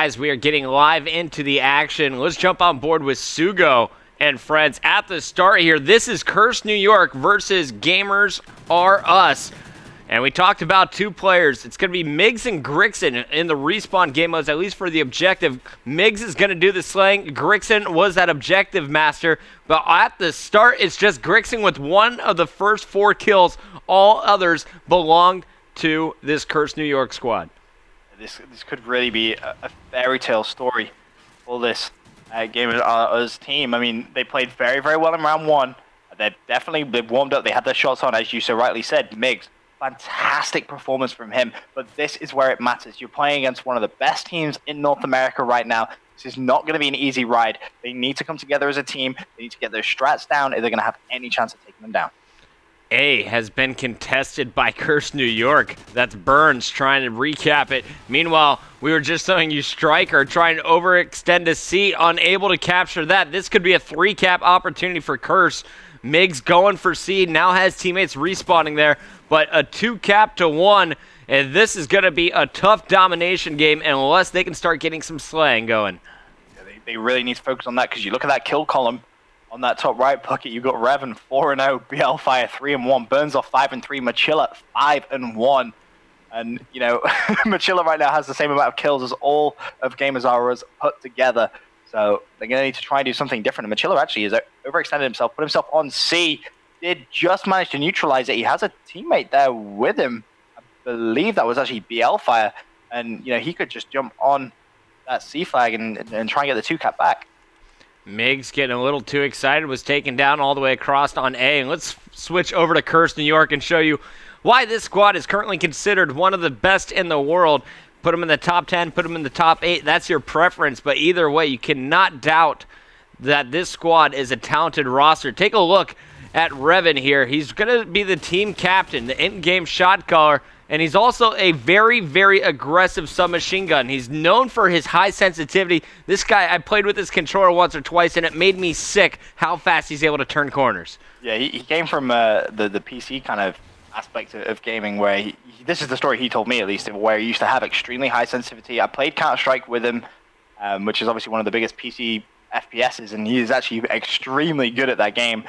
Guys, we are getting live into the action. Let's jump on board with Sugo and friends at the start here. This is Cursed New York versus Gamers Are Us. And we talked about two players. It's going to be Miggs and Grixon in the respawn game modes, at least for the objective. Miggs is going to do the slaying. Grixon was that objective master. But at the start, it's just Grixon with one of the first 4 kills. All others belonged to this Cursed New York squad. This could really be a fairy tale story for this Gamers team. I mean, they played very, very well in round 1. They warmed up. They had their shots on, as you so rightly said. Miggs, fantastic performance from him. But this is where it matters. You're playing against one of the best teams in North America right now. This is not going to be an easy ride. They need to come together as a team. They need to get those strats down if they're going to have any chance of taking them down. A has been contested by Cursed New York. That's Burns trying to recap it. Meanwhile, we were just showing you Striker trying to overextend to C, unable to capture that. This could be a 3-cap opportunity for Curse. Miggs going for C, now has teammates respawning there, but a 2-cap to 1, and this is going to be a tough domination game unless they can start getting some slaying going. Yeah, they really need to focus on that, because you look at that kill column. On that top right bucket, you've got Revan 4-0, Qualifier 3-1, Burns off 5-3, Machilla 5-1. And, you know, Machilla right now has the same amount of kills as all of Gamers Are Us put together. So they're going to need to try and do something different. And Machilla actually has overextended himself, put himself on C, did just manage to neutralize it. He has a teammate there with him. I believe that was actually Qualifier. And, you know, he could just jump on that C flag and try and get the 2-cap back. Miggs getting a little too excited, was taken down all the way across on A. And let's switch over to Cursed New York and show you why this squad is currently considered one of the best in the world. Put them in the top 10, put them in the top 8. That's your preference, but either way, you cannot doubt that this squad is a talented roster. Take a look at Revan here. He's going to be the team captain, the in-game shot caller, and he's also a very, very aggressive submachine gun. He's known for his high sensitivity. This guy, I played with this controller once or twice, and it made me sick how fast he's able to turn corners. Yeah, he came from the PC kind of aspect of gaming, where this is the story he told me, at least, where he used to have extremely high sensitivity. I played Counter-Strike with him, which is obviously one of the biggest PC FPSs, and he is actually extremely good at that game.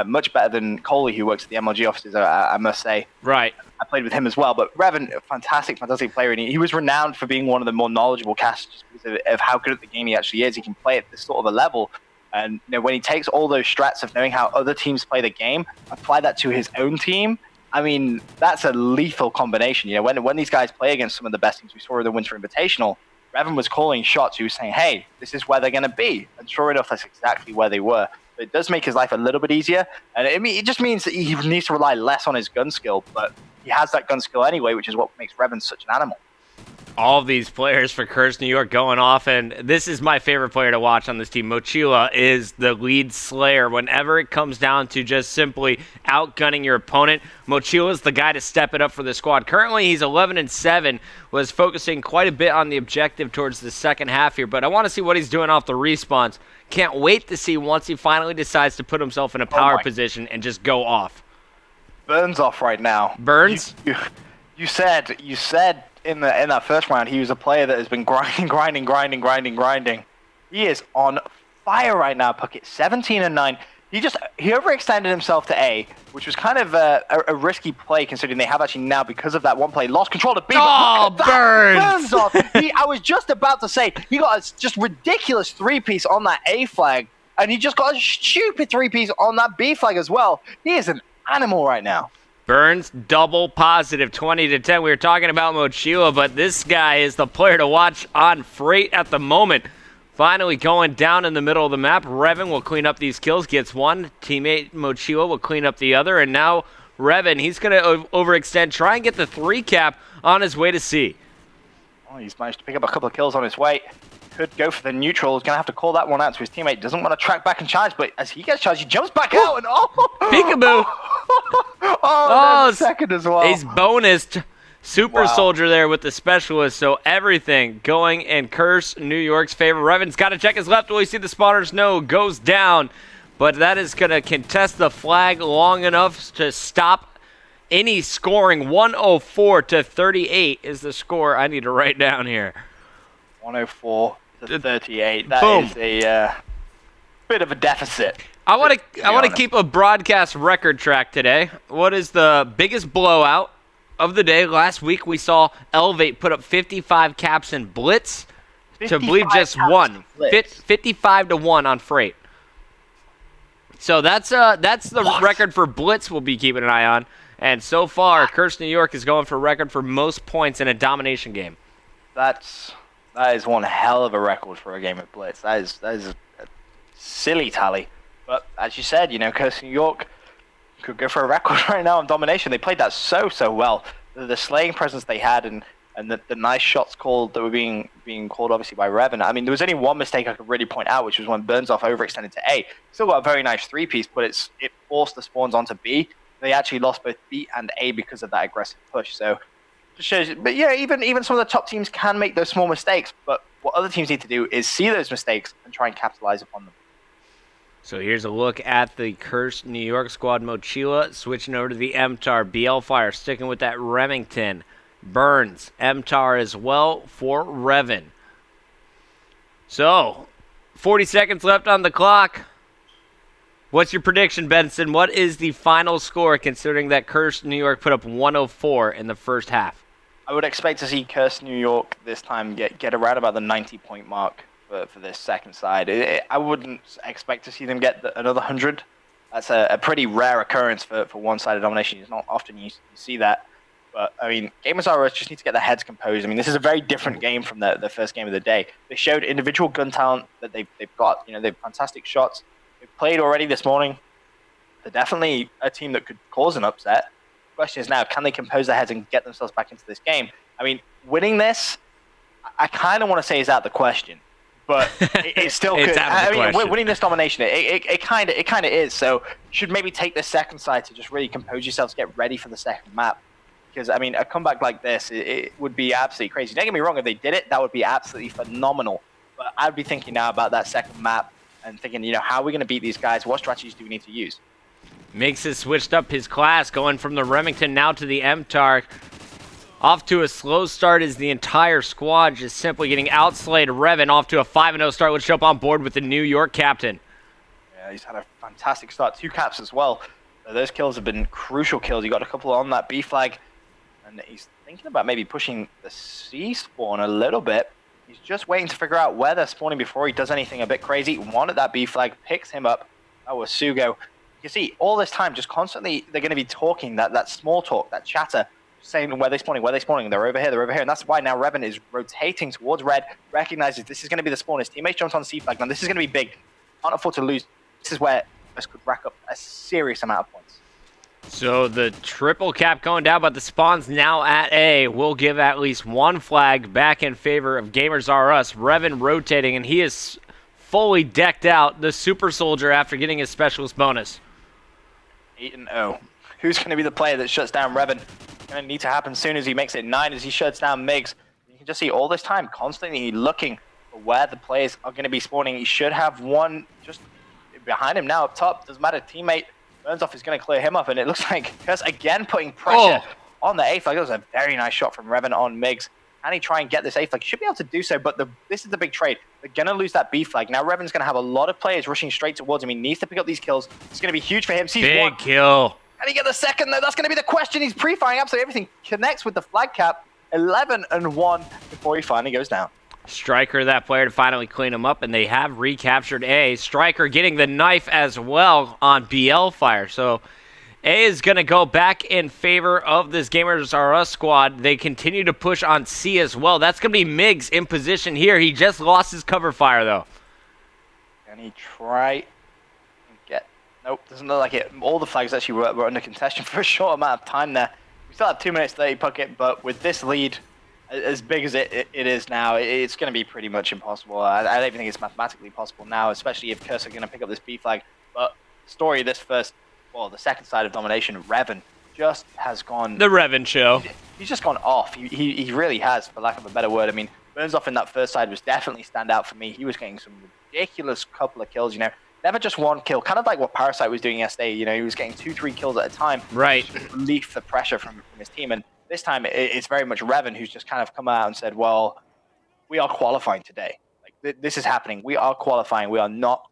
Much better than Coley, who works at the MLG offices, I must say. Right. I played with him as well. But Revan, a fantastic player, and he was renowned for being one of the more knowledgeable casters because of how good at the game he actually is. He can play at this sort of a level. And you know, when he takes all those strats of knowing how other teams play the game, apply that to his own team, I mean, that's a lethal combination. You know, when these guys play against some of the best teams we saw in the Winter Invitational, Revan was calling shots. He was saying, hey, this is where they're going to be. And sure enough, that's exactly where they were. But it does make his life a little bit easier. And it just means that he needs to rely less on his gun skill. But he has that gun skill anyway, which is what makes Revan such an animal. All of these players for Cursed New York going off, and this is my favorite player to watch on this team. Mochila is the lead slayer. Whenever it comes down to just simply outgunning your opponent, Mochila is the guy to step it up for the squad. Currently, he's 11-7, was focusing quite a bit on the objective towards the second half here, but I want to see what he's doing off the respawns. Can't wait to see once he finally decides to put himself in a power position and just go off. Burns off right now. Burns? You said in that first round he was a player that has been grinding. He is on fire right now, Puckett. 17-9. He overextended himself to A, which was kind of a risky play considering they have actually now, because of that one play, lost control to B. Oh, Burns off. I was just about to say, he got a just ridiculous 3-piece on that A flag, and he just got a stupid 3-piece on that B flag as well. He is an animal right now. Burns double positive, 20-10. We were talking about Mochila, but this guy is the player to watch on Freight at the moment. Finally going down in the middle of the map. Revan will clean up these kills, gets one. Teammate Mochila will clean up the other. And now Revan, he's going to overextend, try and get the 3-cap on his way to C. Oh, he's managed to pick up a couple of kills on his way. Could go for the neutral. He's going to have to call that one out to his teammate. Doesn't want to track back and charge, but as he gets charged, he jumps back out and peekaboo. Second as well. He's bonused. Super Soldier there with the specialist, so everything going in Cursed New York's favor. Revan's got to check his left. Will he see the spawners? No, goes down. But that is going to contest the flag long enough to stop any scoring. 104-38 is the score I need to write down here. 104 to 38. That Boom. is a bit of a deficit. I want to keep a broadcast record track today. What is the biggest blowout of the day? Last week we saw Elevate put up 55 caps in Blitz to believe just one. 55 to 1 on Freight. So that's the record for Blitz we'll be keeping an eye on. And so far, Curse New York is going for record for most points in a domination game. That is one hell of a record for a game of Blitz. That is a silly tally. But as you said, Curse New York could go for a record right now on domination. They played that so well. The slaying presence they had and the nice shots called that were being called obviously by Revan. I mean, there was only one mistake I could really point out, which was when Burnsoff overextended to A. Still got a very nice 3-piece, but it forced the spawns onto B. They actually lost both B and A because of that aggressive push. So, just shows you, but yeah, even some of the top teams can make those small mistakes. But what other teams need to do is see those mistakes and try and capitalize upon them. So here's a look at the Cursed New York squad. Mochila switching over to the MTAR. BL Fire sticking with that Remington. Burns, MTAR as well for Revan. So, 40 seconds left on the clock. What's your prediction, Benson? What is the final score, considering that Cursed New York put up 104 in the first half? I would expect to see Cursed New York this time get around about the 90-point mark for this second side. I wouldn't expect to see them get another 100. That's a pretty rare occurrence for one-sided domination. It's not often you see that. But, I mean, Gamers R Us just need to get their heads composed. I mean, this is a very different game from the first game of the day. They showed individual gun talent that they've got. They have fantastic shots. They've played already this morning. They're definitely a team that could cause an upset. The question is now, can they compose their heads and get themselves back into this game? I mean, winning this, I kind of want to say is out the question. But it still could. Winning this domination, it kind of is. So you should maybe take the second side to just really compose yourself to get ready for the second map. Because, I mean, a comeback like this, it would be absolutely crazy. Don't get me wrong, if they did it, that would be absolutely phenomenal. But I'd be thinking now about that second map and thinking, how are we going to beat these guys? What strategies do we need to use? Mix has switched up his class, going from the Remington now to the MTAR. Off to a slow start is the entire squad, just simply getting outslayed. Revan off to a 5-0 start. Let's jump on board with the New York captain. Yeah, he's had a fantastic start. 2 caps as well. Those kills have been crucial kills. He got a couple on that B flag. And he's thinking about maybe pushing the C spawn a little bit. He's just waiting to figure out where they're spawning before he does anything a bit crazy. Wanted that B flag, picks him up. That was Sugo. You see, all this time, just constantly, they're going to be talking, that small talk, that chatter, saying where they're spawning, they're over here. And that's why now Revan is rotating towards red, recognizes this is going to be the spawn. His teammates jumped on C flag. Now, this is going to be big. Can't afford to lose. This is where this could rack up a serious amount of points. So the triple cap going down, but the spawn's now at A. We'll give at least one flag back in favor of Gamers R Us. Revan rotating, and he is fully decked out, the super soldier, after getting his specialist bonus. 8-0. Who's going to be the player that shuts down Revan? Going to need to happen soon as he makes it 9, as he shuts down Migs. You can just see all this time constantly looking for where the players are going to be spawning. He should have one just behind him now up top. Doesn't matter, teammate. Burnsoff is going to clear him up, and it looks like Curse again putting pressure on the A flag. That was a very nice shot from Revan on Migs. Can he try and get this A flag? He should be able to do so, but this is the big trade. They're going to lose that B flag. Now Revan's going to have a lot of players rushing straight towards him. He needs to pick up these kills. It's going to be huge for him. Big kill. Can he get the second, though? That's going to be the question. He's pre-firing absolutely everything. Connects with the flag cap. 11-1 before he finally goes down. Striker, that player, to finally clean him up, and they have recaptured A. Striker getting the knife as well on BL Fire. So A is going to go back in favor of this Gamers R Us squad. They continue to push on C as well. That's going to be Migs in position here. He just lost his cover fire, though. Can he try and get... Nope, doesn't look like it. All the flags actually were under contention for a short amount of time there. We still have 2 minutes 30 pocket, but with this lead as big as it is now, it's going to be pretty much impossible. I don't even think it's mathematically possible now, especially if Curse are going to pick up this B flag. But story this first, well, the second side of domination, Revan just has gone... The Revan show. He's just gone off. He really has, for lack of a better word. I mean, Burnsoff in that first side was definitely stand out for me. He was getting some ridiculous couple of kills, Never just one kill, kind of like what Parasite was doing yesterday. He was getting 2-3 kills at a time. Right. To relieve the pressure from his team. And this time, it's very much Revan who's just kind of come out and said, well, we are qualifying today. Like this is happening. We are qualifying. We are not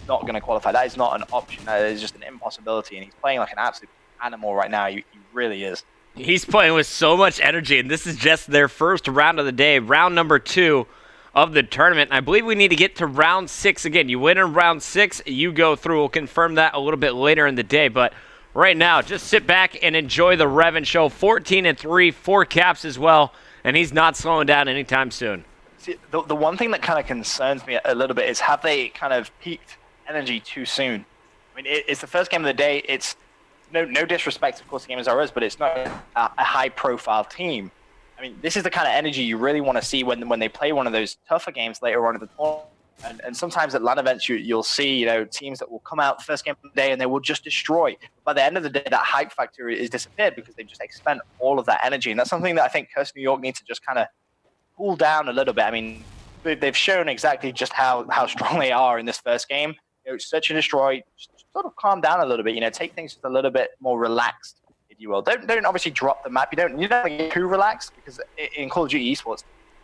going to qualify. That is not an option. That is just an impossibility. And he's playing like an absolute animal right now. He really is. He's playing with so much energy, and this is just their first round of the day, round number 2 of the tournament. And I believe we need to get to round 6 again. You win in round 6, you go through. We'll confirm that a little bit later in the day, but right now, just sit back and enjoy the Revan show. 14-3, 4 caps as well, and he's not slowing down anytime soon. See, the one thing that kind of concerns me a little bit is have they kind of peaked energy too soon? I mean, it's the first game of the day. It's no disrespect, of course, the game is ours, but it's not a high-profile team. I mean, this is the kind of energy you really want to see when they play one of those tougher games later on in the tournament. And sometimes at LAN events, you'll see teams that will come out first game of the day and they will just destroy. By the end of the day, that hype factor is disappeared because they've just expended all of that energy. And that's something that I think Curse New York needs to just kind of cool down a little bit. I mean, they've shown exactly just how strong they are in this first game. Search and destroy, just sort of calm down a little bit. Take things just a little bit more relaxed, if you will. Don't obviously drop the map. You don't get too relaxed because in Call of Duty esports,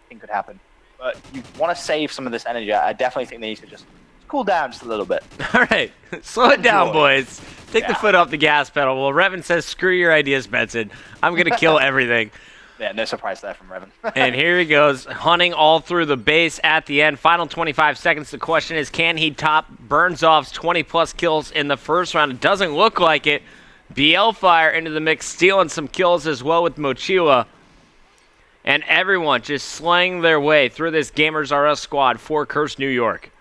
anything could happen. But you want to save some of this energy. I definitely think they need to just cool down just a little bit. All right, slow it down, boys. Take the foot off the gas pedal. Well, Revan says, screw your ideas, Benson. I'm going to kill everything. Yeah, no surprise there from Revan. And here he goes, hunting all through the base at the end. Final 25 seconds. The question is, can he top Burnsoft's 20-plus kills in the first round? It doesn't look like it. Qualifier into the mix, stealing some kills as well with Mochila. And everyone just slaying their way through this Gamers R Us squad for Curse New York.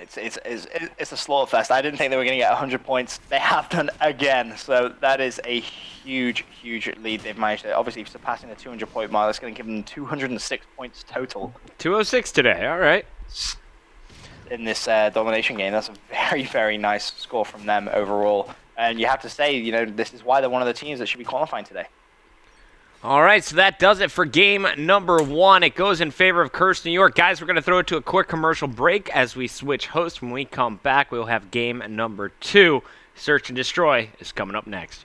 It's a slaughterfest. I didn't think they were going to get 100 points. They have done again. So that is a huge lead they've managed to, obviously surpassing the 200-point mark. That's going to give them 206 points total. 206 today. All right. In this domination game, that's a very nice score from them overall. And you have to say, this is why they're one of the teams that should be qualifying today. All right, so that does it for game number 1. It goes in favor of Curse New York. Guys, we're going to throw it to a quick commercial break as we switch hosts. When we come back, we'll have game number 2. Search and Destroy is coming up next.